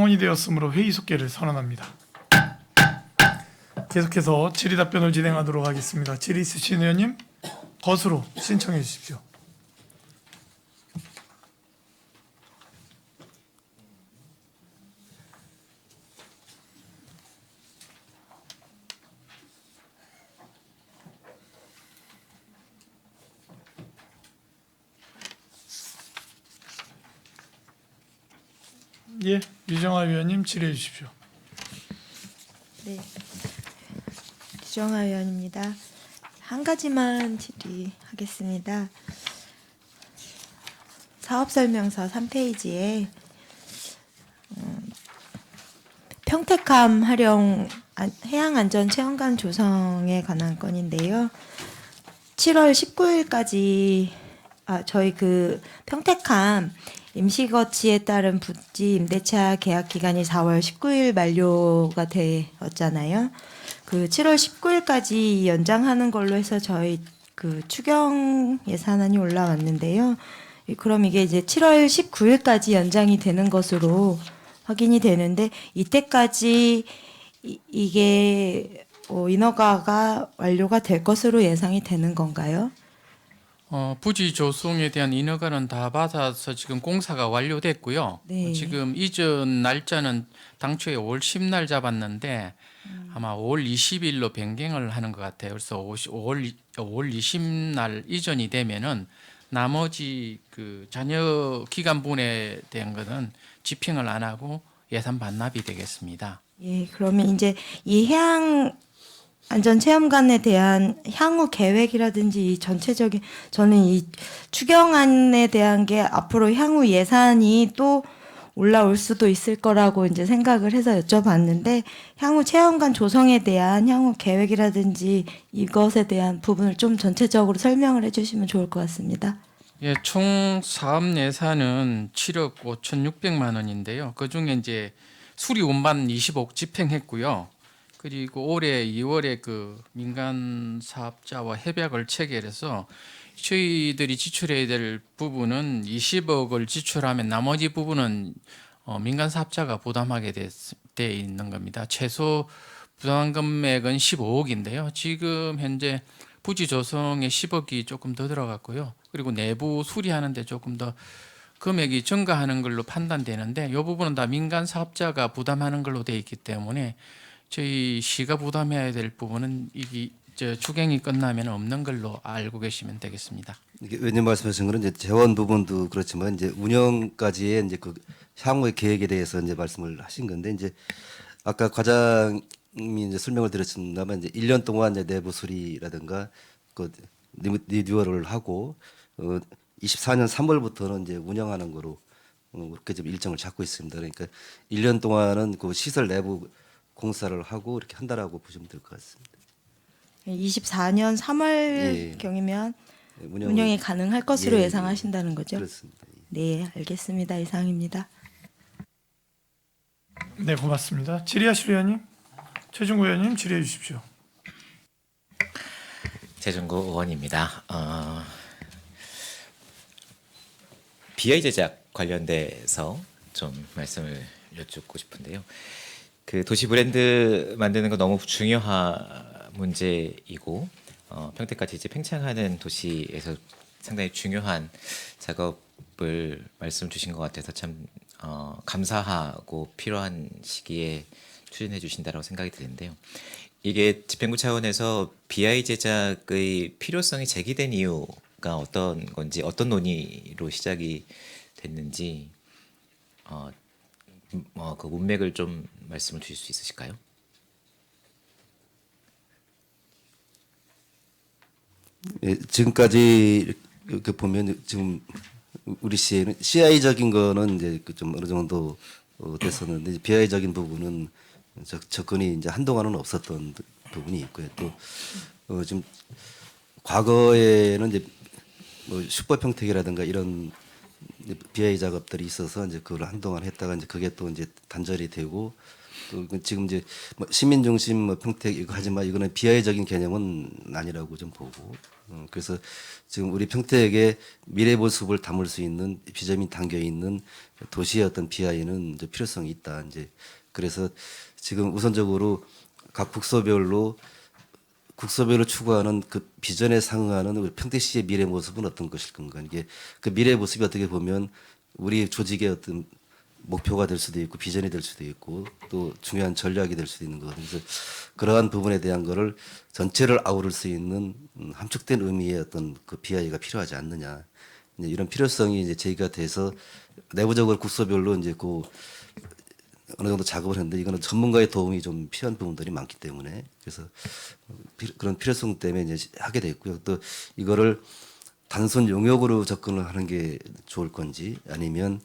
성원이 되었으므로 회의 속개를 선언합니다. 계속해서 질의 답변을 진행하도록 하겠습니다. 질의 있으신 의원님 거수로 신청해 주십시오. 예, 유정아 의원님 질의해 주십시오. 네, 유정아 의원입니다. 한 가지만 질의하겠습니다. 사업설명서 3페이지에 평택함 활용 해양안전체험관 조성에 관한 건인데요. 7월 19일까지 저희 그 평택함 임시거치에 따른 부지 임대차 계약 기간이 4월 19일 만료가 되었잖아요. 그 7월 19일까지 연장하는 걸로 해서 저희 그 추경 예산안이 올라왔는데요. 그럼 이게 이제 7월 19일까지 연장이 되는 것으로 확인이 되는데 이때까지 이게 인허가가 완료가 될 것으로 예상이 되는 건가요? 부지 조성에 대한 인허가는 다 받아서 지금 공사가 완료됐고요. 네. 지금 이전 날짜는 당초에 5월 10날 잡았는데 아마 5월 20일로 변경을 하는 것 같아요. 그래서 5월 20날 이전이 되면은 나머지 그 잔여 기간 분에 대한 것은 집행을 안 하고 예산 반납이 되겠습니다. 예, 그러면 이제 이 해양 안전체험관에 대한 향후 계획이라든지 이 전체적인 저는 이 추경안에 대한 게 앞으로 향후 예산이 또 올라올 수도 있을 거라고 이제 생각을 해서 여쭤봤는데 향후 체험관 조성에 대한 향후 계획이라든지 이것에 대한 부분을 좀 전체적으로 설명을 해주시면 좋을 것 같습니다. 예, 총 사업 예산은 7억 5,600만 원인데요. 그 중에 이제 수리 운반 25억 집행했고요. 그리고 올해 2월에 그 민간 사업자와 협약을 체결해서 저희들이 지출해야 될 부분은 20억을 지출하면 나머지 부분은 민간 사업자가 부담하게 돼 있는 겁니다. 최소 부담 금액은 15억인데요. 지금 현재 부지 조성에 10억이 조금 더 들어갔고요. 그리고 내부 수리하는데 조금 더 금액이 증가하는 걸로 판단되는데 이 부분은 다 민간 사업자가 부담하는 걸로 돼 있기 때문에 저희 시가 부담해야 될 부분은 이게 추경이 끝나면 없는 걸로 알고 계시면 되겠습니다. 이게 의원님 말씀하신 거는 이제 재원 부분도 그렇지만 이제 운영까지의 이제 그 향후의 계획에 대해서 이제 말씀을 하신 건데 이제 아까 과장이 이제 설명을 드렸습니다만 이제 1년 동안 이제 내부 수리라든가 그 리뉴얼을 하고 24년 3월부터는 이제 운영하는 거로 그렇게 좀 일정을 잡고 있습니다. 그러니까 1년 동안은 그 시설 내부 공사를 하고 이렇게 한다라고 보시면 될 것 같습니다. 24년 3월 경이면 운영이 가능할 것으로 예상하신다는 거죠? 그렇습니다. 네, 알겠습니다. 이상입니다. 네, 고맙습니다. 질의하실 의원님 최중구 의원님 질의해 주십시오. 최중구 의원입니다. BI 제작 관련돼서 좀 말씀을 여쭙고 싶은데요. 그 도시 브랜드 만드는 거 너무 중요한 문제이고 평택같이 이제 팽창하는 도시에서 상당히 중요한 작업을 말씀 주신 것 같아서 참 감사하고 필요한 시기에 추진해 주신다고 생각이 드는데요. 이게 집행부 차원에서 BI 제작의 필요성이 제기된 이유가 어떤 건지 어떤 논의로 시작이 됐는지 그 문맥을 좀 말씀을 주실 수 있으실까요? 예, 지금까지 이렇게 보면 지금 우리 시에는 CI적인 거는 이제 좀 어느 정도 됐었는데 이제 BI적인 부분은 접근이 이제 한동안은 없었던 부분이 있고요. 또 지금 과거에는 이제 뭐 슈퍼 평택이라든가 이런 BI 작업들이 있어서 이제 그걸 한동안 했다가 이제 그게 또 이제 단절이 되고 또 지금 이제 뭐 시민 중심 뭐 평택 이거 하지만 이거는 비하의적인 개념은 아니라고 좀 보고 그래서 지금 우리 평택의 미래 모습을 담을 수 있는 비전이 담겨 있는 도시의 어떤 비하의는 이제 필요성이 있다. 이제 그래서 지금 우선적으로 각 국소별로 추구하는 그 비전에 상응하는 우리 평택시의 미래 모습은 어떤 것일 건가. 이게 그 미래 모습이 어떻게 보면 우리 조직의 어떤 목표가 될 수도 있고 비전이 될 수도 있고 또 중요한 전략이 될 수도 있는 거거든요. 그래서 그러한 부분에 대한 거를 전체를 아우를 수 있는 함축된 의미의 어떤 그 비하이가 필요하지 않느냐. 이제 이런 필요성이 이제 제기가 돼서 내부적으로 국소별로 이제 그 어느 정도 작업을 했는데 이거는 전문가의 도움이 좀 필요한 부분들이 많기 때문에 그래서 그런 필요성 때문에 이제 하게 됐고요. 또 이거를 단순 용역으로 접근을 하는 게 좋을 건지 아니면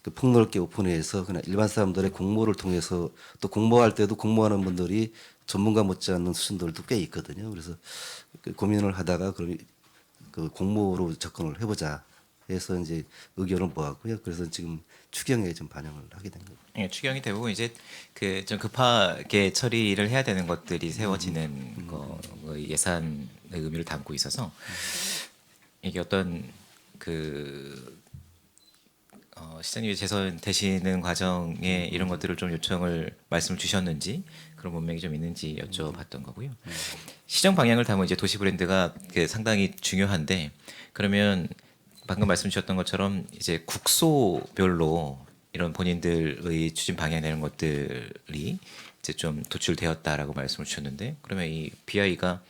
그 폭넓게 오픈해서 그냥 일반 사람들의 공모를 통해서 또 공모할 때도 공모하는 분들이 전문가 못지않는 수준들도 꽤 있거든요. 그래서 그 고민을 하다가 그럼 그 공모로 접근을 해보자 해서 이제 의견을 모았고요. 그래서 지금 추경에 좀 반영을 하게 된 거예요. 예, 추경이 대부분 이제 그 좀 급하게 처리를 해야 되는 것들이 세워지는 거 예산의 의미를 담고 있어서 이게 어떤 그 시장님이 재선되시는 과정에 이런 것들을 좀 요청을 말씀을 주셨는지 그런 문맥이 좀 있는지 여쭤봤던 거고요. 시정 방향을 담은 이제 도시 브랜드가 상당히 중요한데 그러면 방금 말씀 주셨던 것처럼 이제 국소별로 이런 본인들의 추진 방향 내는 것들이 이제 좀 도출되었다라고 말씀을 주셨는데 그러면 이 BI가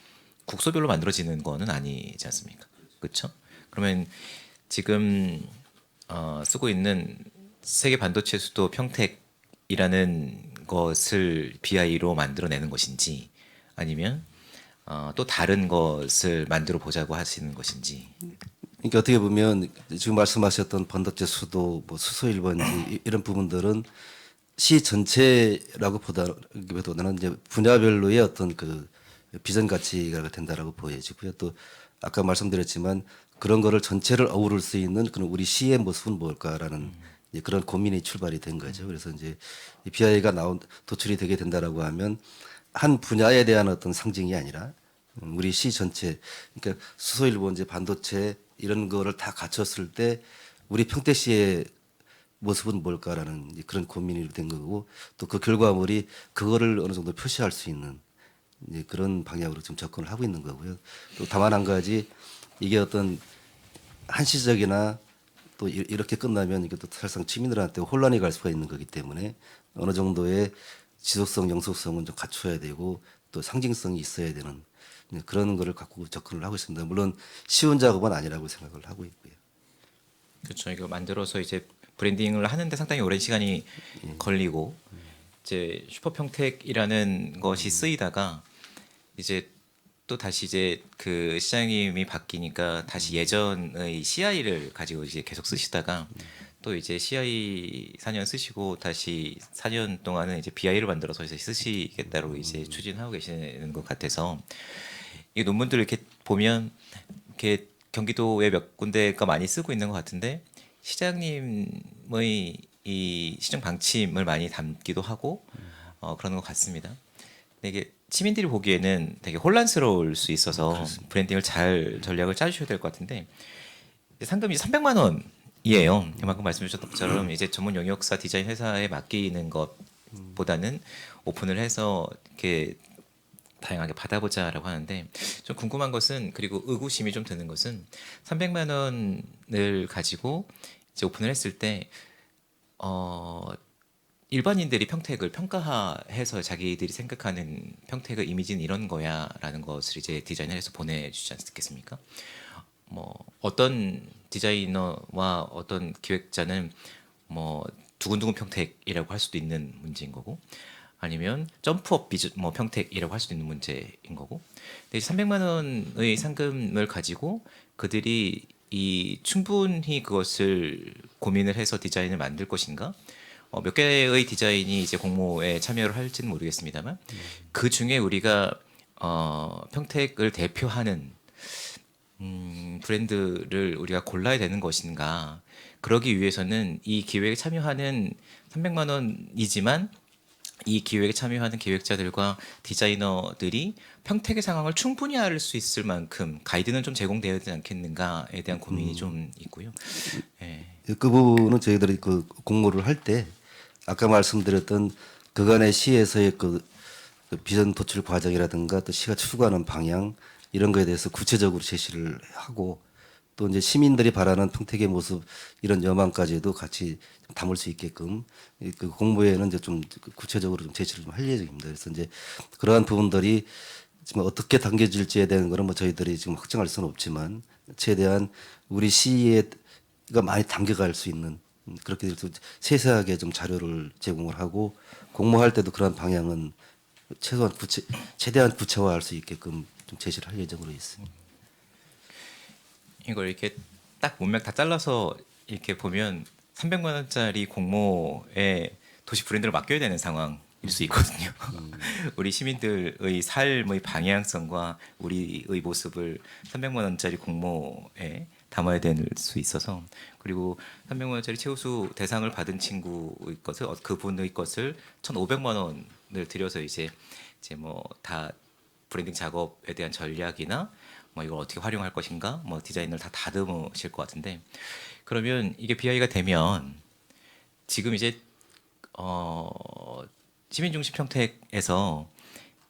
국소별로 만들어지는 거는 아니지 않습니까? 그렇죠? 그러면 지금 쓰고 있는 세계 반도체 수도 평택이라는 것을 BI로 만들어내는 것인지 아니면 또 다른 것을 만들어 보자고 하시는 것인지. 그러니까 어떻게 보면 지금 말씀하셨던 반도체 수도, 뭐 수소 1번지 이런 부분들은 시 전체라고 보다는 이제 분야별로의 어떤 그 비전 가치가 된다라고 보여지고요. 또 아까 말씀드렸지만 그런 거를 전체를 어우를 수 있는 그런 우리 시의 모습은 뭘까라는 이제 그런 고민이 출발이 된 거죠. 그래서 이제 이 BI가 도출이 되게 된다라고 하면 한 분야에 대한 어떤 상징이 아니라 우리 시 전체, 그러니까 수소 1번지 반도체 이런 거를 다 갖췄을 때 우리 평택시의 모습은 뭘까라는 이제 그런 고민이 된 거고 또 그 결과물이 그거를 어느 정도 표시할 수 있는 이제 그런 방향으로 좀 접근을 하고 있는 거고요. 또 다만 한 가지 이게 어떤 한시적이나 또 이렇게 끝나면 이게 또 사실상 시민들한테 혼란이 갈 수가 있는 거기 때문에 어느 정도의 지속성, 영속성은 좀 갖춰야 되고 또 상징성이 있어야 되는 그런 거를 갖고 접근을 하고 있습니다. 물론 쉬운 작업은 아니라고 생각을 하고 있고요. 그렇죠. 이거 만들어서 이제 브랜딩을 하는데 상당히 오랜 시간이 걸리고 이제 슈퍼평택이라는 것이 쓰이다가 이제 또 다시 이제 그 시장님이 바뀌니까 다시 예전의 CI를 가지고 이제 계속 쓰시다가 또 이제 CI 4년 쓰시고 다시 4년 동안은 이제 BI를 만들어서 이제 쓰시겠다고 이제 추진하고 계시는 것 같아서 이 논문들 이렇게 보면 이렇게 경기도에 몇 군데가 많이 쓰고 있는 것 같은데 시장님의 이 시정 방침을 많이 담기도 하고 그러는 것 같습니다. 근데 이게 시민들이 보기에는 되게 혼란스러울 수 있어서 브랜딩을 잘 전략을 짜주셔야 될 것 같은데 상금이 300만 원이에요. 방금 말씀 주셨던 것처럼 이제 전문 용역사 디자인 회사에 맡기는 것보다는 오픈을 해서 이렇게 다양하게 받아보자라고 하는데 좀 궁금한 것은 그리고 의구심이 좀 드는 것은 300만 원을 가지고 이제 오픈을 했을 때 일반인들이 평택을 평가해서 자기들이 생각하는 평택의 이미지는 이런 거야라는 것을 이제 디자인을 해서 보내주지 않겠습니까? 뭐 어떤 디자이너와 어떤 기획자는 뭐 두근두근 평택이라고 할 수도 있는 문제인 거고 아니면 점프업 뭐 평택이라고 할 수도 있는 문제인 거고 근데 300만 원의 상금을 가지고 그들이 이 충분히 그것을 고민을 해서 디자인을 만들 것인가 몇 개의 디자인이 이제 공모에 참여를 할지는 모르겠습니다만 그 중에 우리가 평택을 대표하는 브랜드를 우리가 골라야 되는 것인가 그러기 위해서는 이 기획에 참여하는 300만 원이지만 이 기획에 참여하는 기획자들과 디자이너들이 평택의 상황을 충분히 알 수 있을 만큼 가이드는 좀 제공되어야 되지 않겠는가에 대한 고민이 좀 있고요. 예. 그 부분은 저희들이 그 공모를 할 때 아까 말씀드렸던 그간의 시에서의 그 비전 도출 과정이라든가 또 시가 추구하는 방향 이런 거에 대해서 구체적으로 제시를 하고 또 이제 시민들이 바라는 평택의 모습 이런 여망까지도 같이 담을 수 있게끔 그 공모에는 이제 좀 구체적으로 좀 제시를 좀 할 예정입니다. 그래서 이제 그러한 부분들이 지금 어떻게 당겨질지에 대한 거는 뭐 저희들이 지금 확정할 수는 없지만 최대한 우리 시가 많이 당겨갈 수 있는 그렇게 해서 세세하게 좀 자료를 제공을 하고 공모할 때도 그러한 방향은 최대한 구체화할 수 있게끔 좀 제시를 할 예정으로 있습니다. 이걸 이렇게 딱 문맥 다 잘라서 이렇게 보면 300만 원짜리 공모에 도시 브랜드를 맡겨야 되는 상황일 수 있거든요. 우리 시민들의 삶의 방향성과 우리의 모습을 300만 원짜리 공모에 담아야 될 수 있어서 그리고 300만 원짜리 최우수 대상을 받은 친구의 것을 그분의 것을 1,500만 원을 들여서 이제 뭐 다 브랜딩 작업에 대한 전략이나 뭐 이걸 어떻게 활용할 것인가 뭐 디자인을 다 다듬으실 것 같은데 그러면 이게 BI가 되면 지금 이제 시민중심 평택에서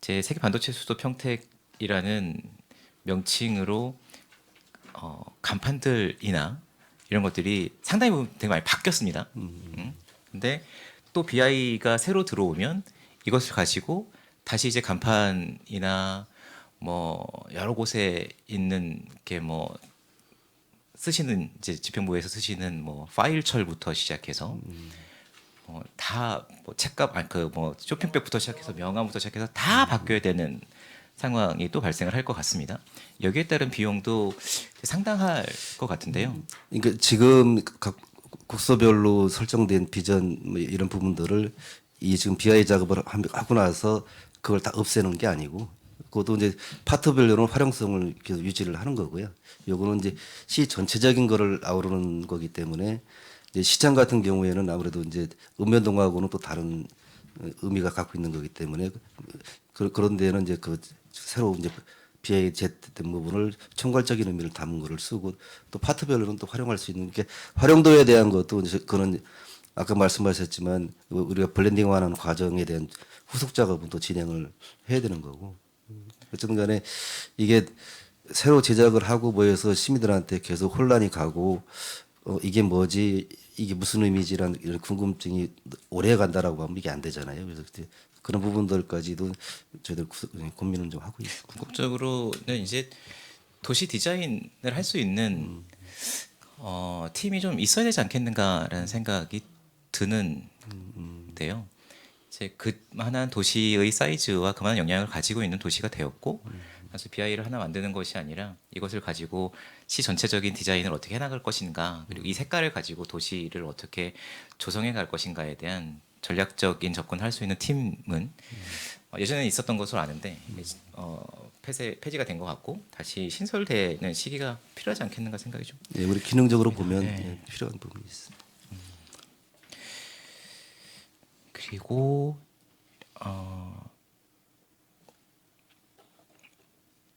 제 세계 반도체 수도 평택이라는 명칭으로 간판들이나 이런 것들이 상당히 부분 되게 많이 바뀌었습니다. 근데 또 BI가 새로 들어오면 이것을 가지고 다시 이제 간판이나 뭐 여러 곳에 있는 게 뭐 쓰시는 이제 집행부에서 쓰시는 뭐 파일철부터 시작해서 다뭐 책값 아니 그 뭐 쇼핑백부터 시작해서 명함부터 시작해서 다 바뀌어야 되는 상황이 또 발생을 할 것 같습니다. 여기에 따른 비용도 상당할 것 같은데요. 그러니까 지금 각 국서별로 설정된 비전 뭐 이런 부분들을 이 지금 BI 작업을 하고 나서 그걸 다 없애는 게 아니고 그것도 이제 파트별로는 활용성을 계속 유지를 하는 거고요. 요거는 이제 시 전체적인 거를 아우르는 거기 때문에 이제 시장 같은 경우에는 아무래도 이제 읍면동하고는 또 다른 의미가 갖고 있는 거기 때문에 그런 데는 이제 그 새로 이제 BI 제된 부분을 총괄적인 의미를 담은 거를 쓰고 또 파트별로는 또 활용할 수 있는 게 활용도에 대한 것도 이제 그거는 아까 말씀하셨지만 우리가 블렌딩화하는 과정에 대한 후속 작업은 또 진행을 해야 되는 거고 어쨌든 간에 이게 새로 제작을 하고 뭐해서 시민들한테 계속 혼란이 가고 이게 뭐지 이게 무슨 의미지라는 이런 궁금증이 오래 간다라고 하면 이게 안 되잖아요. 그래서 그런 부분들까지도 저희들 고민을 좀 하고 있습니다. 궁극적으로는 이제 도시 디자인을 할 수 있는 팀이 좀 있어야 되지 않겠는가라는 생각이 드는데요. 이제 그만한 도시의 사이즈와 그만한 영향을 가지고 있는 도시가 되었고, 그래서 BI를 하나 만드는 것이 아니라 이것을 가지고 시 전체적인 디자인을 어떻게 해나갈 것인가, 그리고 이 색깔을 가지고 도시를 어떻게 조성해 갈 것인가에 대한 전략적인 접근을 할 수 있는 팀은 예전에 있었던 것으로 아는데 폐지가 된 것 같고 다시 신설되는 시기가 필요하지 않겠는가 생각이 좀. 예, 우리 기능적으로 보면 네. 필요한 부분이 있습니다. 그리고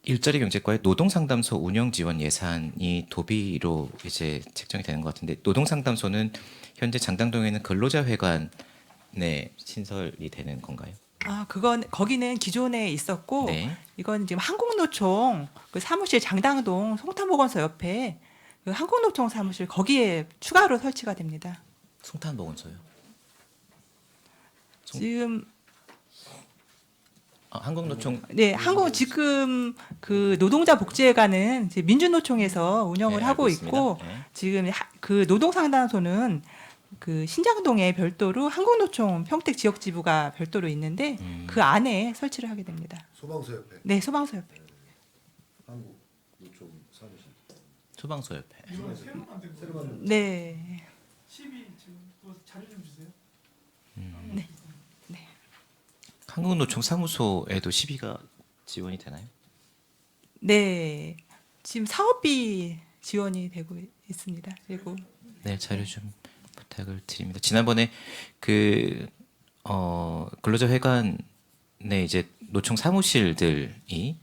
일자리 경제과의 노동상담소 운영 지원 예산이 도비로 이제 책정이 되는 것 같은데 노동상담소는 현재 장당동에 있는 근로자회관에 신설이 되는 건가요? 그건 거기는 기존에 있었고 네. 이건 지금 한국노총 그 사무실 장당동 송탄보건소 옆에 그 한국노총 사무실 거기에 추가로 설치가 됩니다. 송탄보건소요. 지금 한국노총 네, 지금 그 노동자 복지회관은 이제 민주노총에서 운영을 네, 하고 알고 있습니다. 있고 네. 지금 그 노동상담소는 그 신장동에 별도로 한국노총 평택 지역지부가 별도로 있는데 그 안에 설치를 하게 됩니다. 소방서 옆에 네, 소방서 옆에. 한국 노총 사무실. 소방서 옆에. 이거 새로 만든 거. 새로 만든 네. 12 지금 또 자료 좀 주세요. 한국노총 사무소에도 시비가 지원이 되나요? 네. 지금 사업비 지원이 되고 있습니다. 그리고 네, 자료 좀 부탁을 드립니다. 지난번에 그 근로자회관에 이제 노총 사무실들이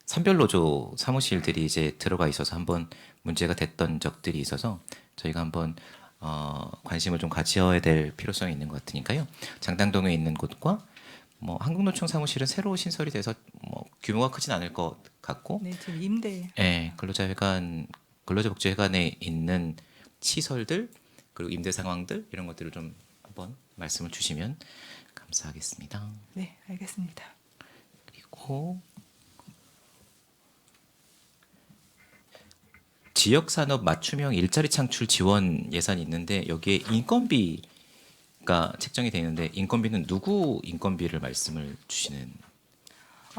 선별노조 사무실들이 이제 들어가 있어서 한번 문제가 됐던 적들이 있어서 저희가 한번 관심을 좀 가져야 될 필요성이 있는 것 같으니까요. 장당동에 있는 곳과 뭐 한국노총 사무실은 새로 신설이 돼서 뭐 규모가 크진 않을 것 같고, 네, 지금 임대. 예, 근로자복지회관에 있는 시설들 그리고 임대 상황들 이런 것들을 좀 한번 말씀을 주시면 감사하겠습니다. 네, 알겠습니다. 그리고 지역산업 맞춤형 일자리 창출 지원 예산이 있는데 여기에 인건비가 책정이 되어 있는데 인건비는 누구 인건비를 말씀을 주시는?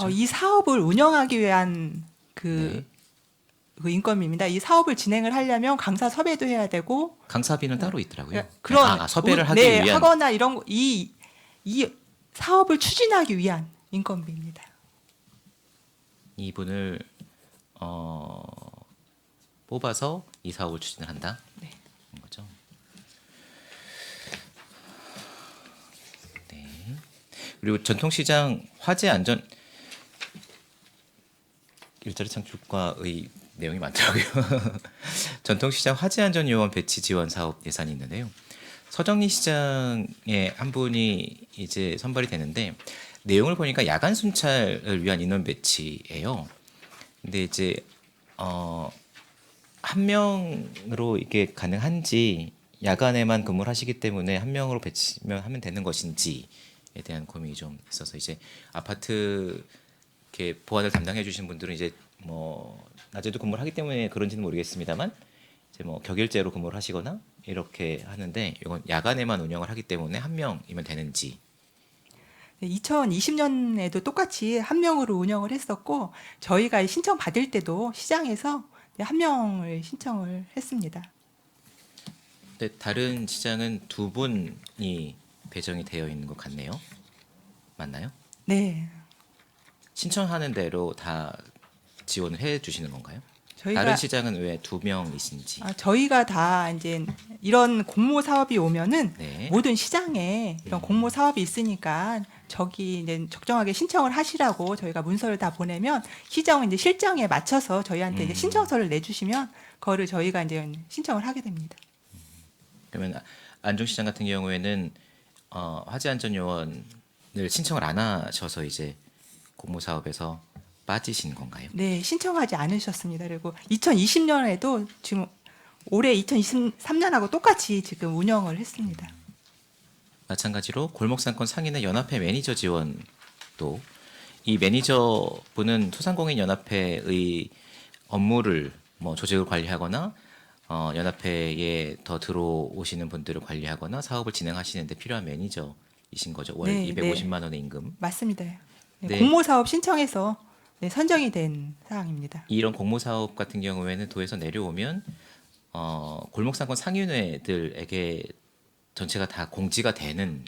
이 사업을 운영하기 위한 그 인건비입니다. 이 사업을 진행을 하려면 강사 섭외도 해야 되고 강사비는 따로 있더라고요. 그런 섭외를 하기 네, 위한 하거나 이런 이 사업을 추진하기 위한 인건비입니다. 이분을 뽑아서 이 사업을 추진을 한다. 네. 그런 거죠. 네. 그리고 전통시장 화재 안전 일자리 창출과의 내용이 많더라고요. 전통시장 화재 안전 요원 배치 지원 사업 예산이 있는데요. 서정리 시장에 한 분이 이제 선발이 되는데 내용을 보니까 야간 순찰을 위한 인원 배치예요. 근데 이제 한 명으로 이게 가능한지 야간에만 근무를 하시기 때문에 한 명으로 배치면 하면 되는 것인지에 대한 고민이 좀 있어서 이제 아파트 이렇게 보안을 담당해 주신 분들은 이제 뭐 낮에도 근무를 하기 때문에 그런지는 모르겠습니다만 이제 뭐 격일제로 근무를 하시거나 이렇게 하는데 이건 야간에만 운영을 하기 때문에 한 명이면 되는지. 네, 2020년에도 똑같이 한 명으로 운영을 했었고 저희가 신청 받을 때도 시장에서 한 명을 신청을 했습니다. 근데 다른 시장은 두 분이 배정이 되어 있는 것 같네요. 맞나요? 네, 신청하는 대로 다 지원을 해 주시는 건가요? 저희가 다른 시장은 왜 두 명이신지. 저희가 다 이제 이런 공모 사업이 오면은 네. 모든 시장에 이런 공모 사업이 있으니까 저기 이제 적정하게 신청을 하시라고 저희가 문서를 다 보내면 시장은 이제 실정에 맞춰서 저희한테 이제 신청서를 내주시면 그거를 저희가 이제 신청을 하게 됩니다. 그러면 안중시장 같은 경우에는 화재 안전 요원을 신청을 안 하셔서 이제 공모 사업에서 빠지신 건가요? 네, 신청하지 않으셨습니다. 그리고 2020년에도 지금 올해 2023년하고 똑같이 지금 운영을 했습니다. 마찬가지로 골목상권 상인의 연합회 매니저 지원도 이 매니저분은 소상공인연합회의 업무를 뭐 조직을 관리하거나 연합회에 더 들어오시는 분들을 관리하거나 사업을 진행하시는 데 필요한 매니저이신 거죠. 월 네, 250만 원의 임금. 맞습니다. 네, 네. 공모 사업 신청해서 선정이 된 사항입니다. 이런 공모 사업 같은 경우에는 도에서 내려오면 골목상권 상인회들에게 전체가 다 공지가 되는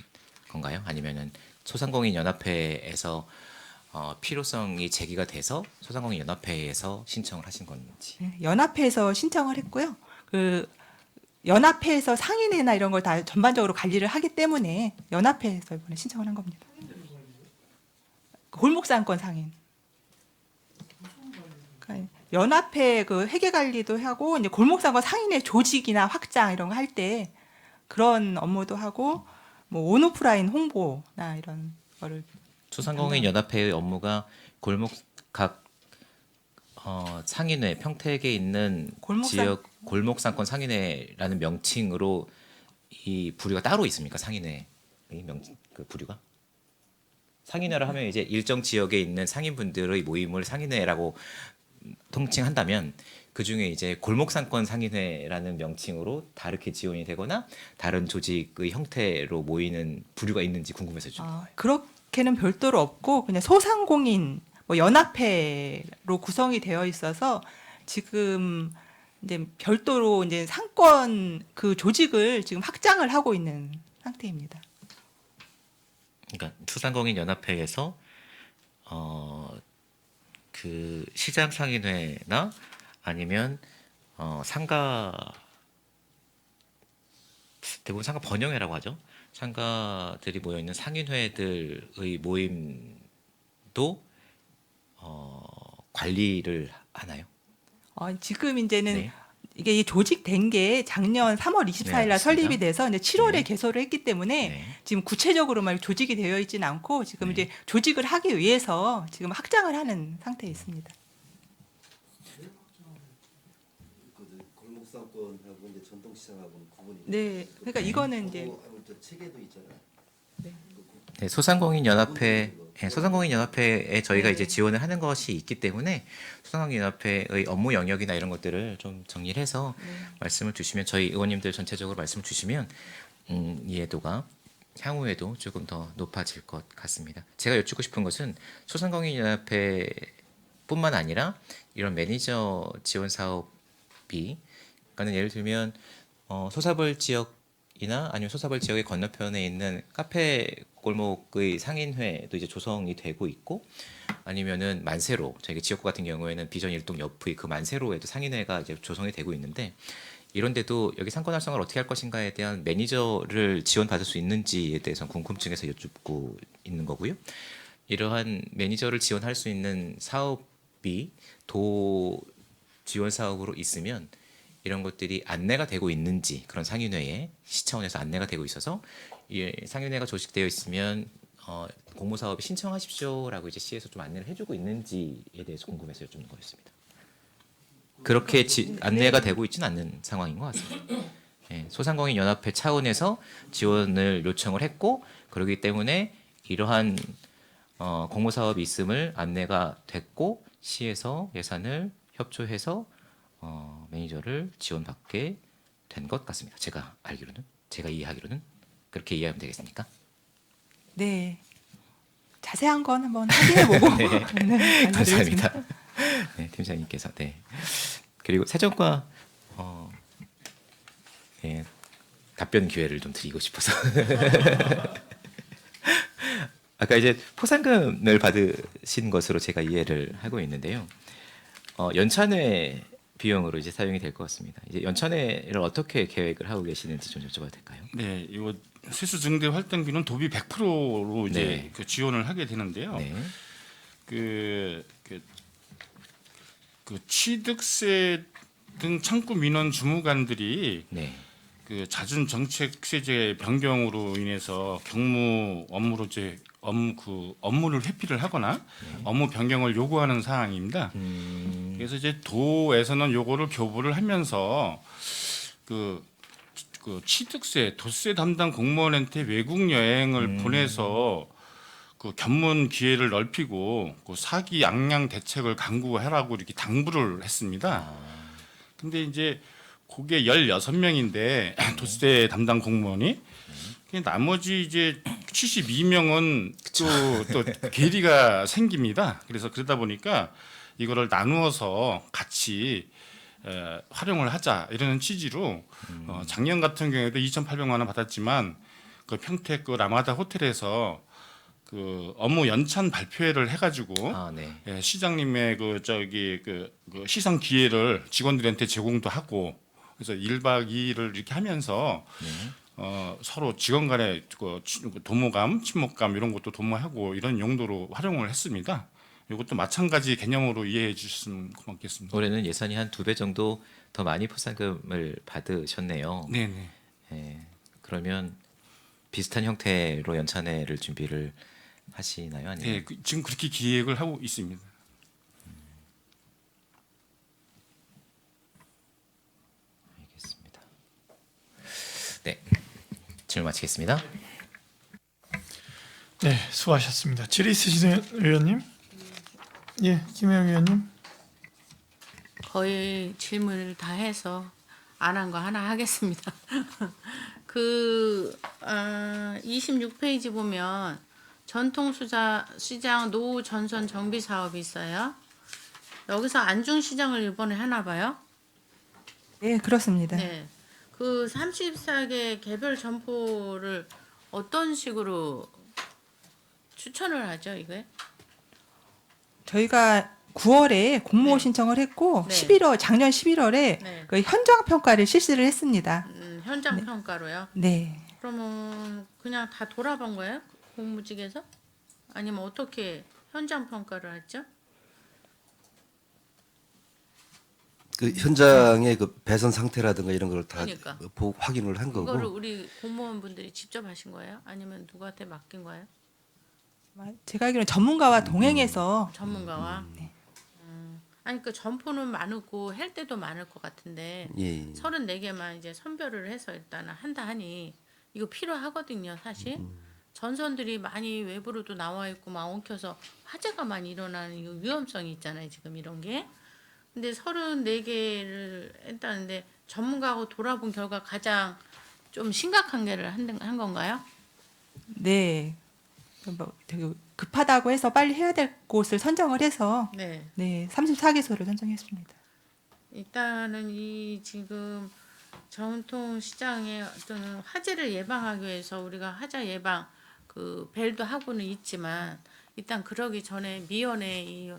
건가요? 아니면은 소상공인 연합회에서 필요성이 제기가 돼서 소상공인 연합회에서 신청을 하신 건지. 네, 연합회에서 신청을 했고요. 그 연합회에서 상인회나 이런 걸 다 전반적으로 관리를 하기 때문에 연합회에서 이번에 신청을 한 겁니다. 골목상권 상인. 그러니까 연합회 그 회계 관리도 하고 이제 골목상권 상인회 조직이나 확장 이런 거 할 때 그런 업무도 하고 뭐 온오프라인 홍보나 이런 거를 소상공인 연합회의 업무가 골목 각 상인회 평택에 있는 지역 골목상권 상인회라는 명칭으로 이 부류가 따로 있습니까? 상인회의 그 부류가? 상인회를 하면 이제 일정 지역에 있는 상인분들의 모임을 상인회라고 통칭한다면 그 중에 이제 골목상권 상인회라는 명칭으로 다르게 지원이 되거나 다른 조직의 형태로 모이는 부류가 있는지 궁금해서 좀. 그렇게는 별도로 없고 그냥 소상공인 뭐 연합회로 구성이 되어 있어서 지금 이제 별도로 이제 상권 그 조직을 지금 확장을 하고 있는 상태입니다. 그러니까 소상공인 연합회에서 그 시장 상인회나 아니면 상가 대부분 상가 번영회라고 하죠. 상가들이 모여 있는 상인회들의 모임도 관리를 하나요? 지금 이제는 네. 이게 조직된 게 작년 3월 24일 날 맞습니다. 설립이 돼서 이제 7월에 네. 개소를 했기 때문에 네. 지금 구체적으로 말 조직이 되어 있지는 않고 지금 네. 이제 조직을 하기 위해서 지금 확장을 하는 상태에 있습니다. 골목상권하고 이제 전통시장하고는 구분이. 네, 그러니까 이거는 이제 체계도 있잖아요. 네, 소상공인연합회에 저희가 이제 지원을 하는 것이 있기 때문에 소상공인연합회의 업무 영역이나 이런 것들을 좀 정리를 해서 말씀을 주시면 저희 의원님들 전체적으로 말씀을 주시면 이해도가 향후에도 조금 더 높아질 것 같습니다. 제가 여쭙고 싶은 것은 소상공인연합회뿐만 아니라 이런 매니저 지원 사업이 그러니까는 예를 들면 소사벌 지역이나 아니면 소사벌 지역의 건너편에 있는 카페 골목의 상인회도 이제 조성이 되고 있고 아니면은 만세로 저희 지역구 같은 경우에는 비전 일동 옆의 그 만세로에도 상인회가 이제 조성이 되고 있는데 이런데도 여기 상권 활성화를 어떻게 할 것인가에 대한 매니저를 지원받을 수 있는지에 대해서 궁금증에서 여쭙고 있는 거고요. 이러한 매니저를 지원할 수 있는 사업이 도 지원 사업으로 있으면 이런 것들이 안내가 되고 있는지 그런 상인회에 시 차원에서 안내가 되고 있어서 이 상인회가 조직되어 있으면 공모사업에 신청하십시오라고 이제 시에서 좀 안내를 해주고 있는지에 대해서 궁금해서 여쭙는 거였습니다. 그렇게 안내가 되고 있지는 않는 상황인 것 같습니다. 예, 소상공인 연합회 차원에서 지원을 요청을 했고 그렇기 때문에 이러한 공모사업이 있음을 안내가 됐고 시에서 예산을 협조해서 매니저를 지원받게 된 것 같습니다. 제가 이해하기로는 그렇게 이해하면 되겠습니까? 네. 자세한 건 한번 확인해보고 네. 네, 알려드리겠습니다. 감사합니다. 네, 팀장님께서 그리고 세정과 답변 기회를 좀 드리고 싶어서 아까 이제 포상금을 받으신 것으로 제가 이해를 하고 있는데요. 연찬회 비용으로 이제 사용이 될 것 같습니다. 이제 연찬회를 어떻게 계획을 하고 계시는지 좀 여쭤봐도 될까요? 네, 이거 세수 증대 활동비는 도비 100%로 이제 네. 그 지원을 하게 되는데요. 네. 그 취득세 등 창구 민원 주무관들이 네. 그 잦은 정책세제 변경으로 인해서 경무 업무로 이제 업무를 회피를 하거나 업무 변경을 요구하는 사항입니다. 그래서 이제 도에서는 요거를 교부를 하면서 그 취득세, 도세 담당 공무원한테 외국 여행을 보내서 그 견문 기회를 넓히고 그 사기 양양 대책을 강구하라고 이렇게 당부를 했습니다. 근데 이제 그게 16명인데 도세 담당 공무원이 나머지 이제 72명은 또 괴리가 생깁니다. 그래서 그러다 보니까 이거를 나누어서 같이 활용을 하자 이러는 취지로 작년 같은 경우에도 2,800만 원 받았지만 그 평택 그 라마다 호텔에서 그 업무 연찬 발표회를 해가지고 네. 시장님의 그 시상 기회를 직원들한테 제공도 하고 그래서 1박 2일을 이렇게 하면서 서로 직원 간의 그 도모감, 친목감 이런 것도 도모하고 이런 용도로 활용을 했습니다. 이것도 마찬가지 개념으로 이해해 주셨으면 고맙겠습니다. 올해는 예산이 한 2배 정도 더 많이 포상금을 받으셨네요. 네네. 그러면 비슷한 형태로 연찬회를 준비를 하시나요? 아니면? 네, 지금 그렇게 기획을 하고 있습니다. 알겠습니다. 네, 질문 마치겠습니다. 네, 수고하셨습니다. 질의 있으신 의원님? 예, 김혜영 의원님. 거의 질문을 다 해서 안 한 거 하나 하겠습니다. 26페이지 보면 전통시장 노후 전선 정비 사업이 있어요. 여기서 안중시장을 이번에 하나 봐요. 네, 그렇습니다. 네. 그 34개 개별 점포를 어떤 식으로 추천을 하죠, 이게? 저희가 9월에 공모 네. 신청을 했고 네. 작년 11월에 네. 그 현장 평가를 실시를 했습니다. 현장 평가로요. 네. 그러면 그냥 다 돌아본 거예요? 공무직에서? 아니면 어떻게 현장 평가를 했죠? 그 현장의 그 배선 상태라든가 이런 걸 다 그러니까. 확인을 한 그거를 거고. 우리 공무원분들이 직접 하신 거예요? 아니면 누구한테 맡긴 거예요? 제가 알기로는 전문가와 동행해서 전문가와? 네. 아니 그 점포는 많고 할 때도 많을 것 같은데 예. 34개만 이제 선별을 해서 일단 한다 하니 이거 필요하거든요, 사실. 전선들이 많이 외부로도 나와 있고 막 엉켜서 화재가 많이 일어나는 이 위험성이 있잖아요, 지금 이런 게. 근데 34개를 했다는데 전문가하고 돌아본 결과 가장 좀 심각한 게를 한 건가요? 네. 뭐 되게 급하다고 해서 빨리 해야 될 곳을 선정을 해서 네. 네, 34개소를 선정했습니다. 일단은 이 지금 전통시장의 어떤 화재를 예방하기 위해서 우리가 화재 예방 그 벨도 하고는 있지만 일단 그러기 전에 미연에 이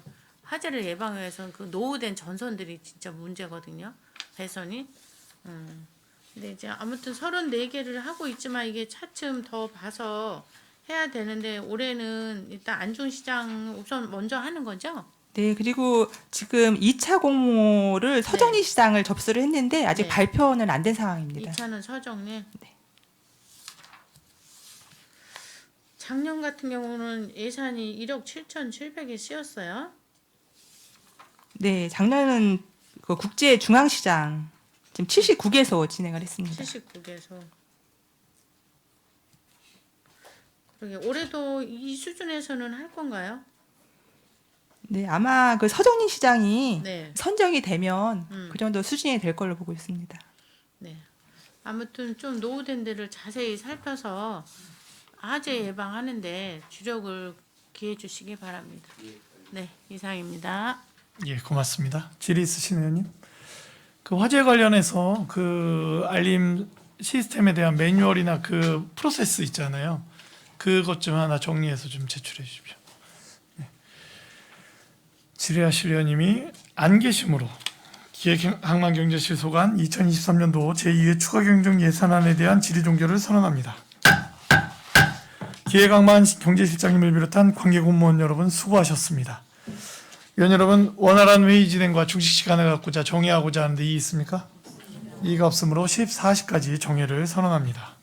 화재를 예방하기 위해서는 그 노후된 전선들이 진짜 문제거든요. 배선이. 근데 이제 아무튼 34개를 하고 있지만 이게 차츰 더 봐서 해야 되는데 올해는 일단 안중시장 우선 먼저 하는 거죠? 네, 그리고 지금 2차 공모를 서정리 시장을 접수를 했는데 아직 네. 발표는 안 된 상황입니다. 2차는 서정리. 작년 같은 경우는 예산이 1억 7,700에 쓰였어요. 네, 작년은 그 국제 중앙시장 지금 79개소 진행을 했습니다. 79개소. 그러게 올해도 이 수준에서는 할 건가요? 네, 아마 그 서정리 시장이 네. 선정이 되면 그 정도 수준이 될 걸로 보고 있습니다. 네. 아무튼 좀 노후된 데를 자세히 살펴서 화재 예방하는데 주력을 기해 주시기 바랍니다. 네, 이상입니다. 예, 고맙습니다. 질의 있으신 의원님. 그 화재 관련해서 그 알림 시스템에 대한 매뉴얼이나 그 프로세스 있잖아요. 그것 좀 하나 정리해서 좀 제출해 주십시오. 네. 질의하실 의원님이 안 계심으로 기획항만경제실 소관 2023년도 제2회 추가경정 예산안에 대한 질의 종결을 선언합니다. 기획항만 경제실장님을 비롯한 관계공무원 여러분 수고하셨습니다. 위원 여러분, 원활한 회의 진행과 충식 시간을 갖고자 정회하고자 하는데 이의 있습니까? 이의가 없으므로 14시까지 정회를 선언합니다.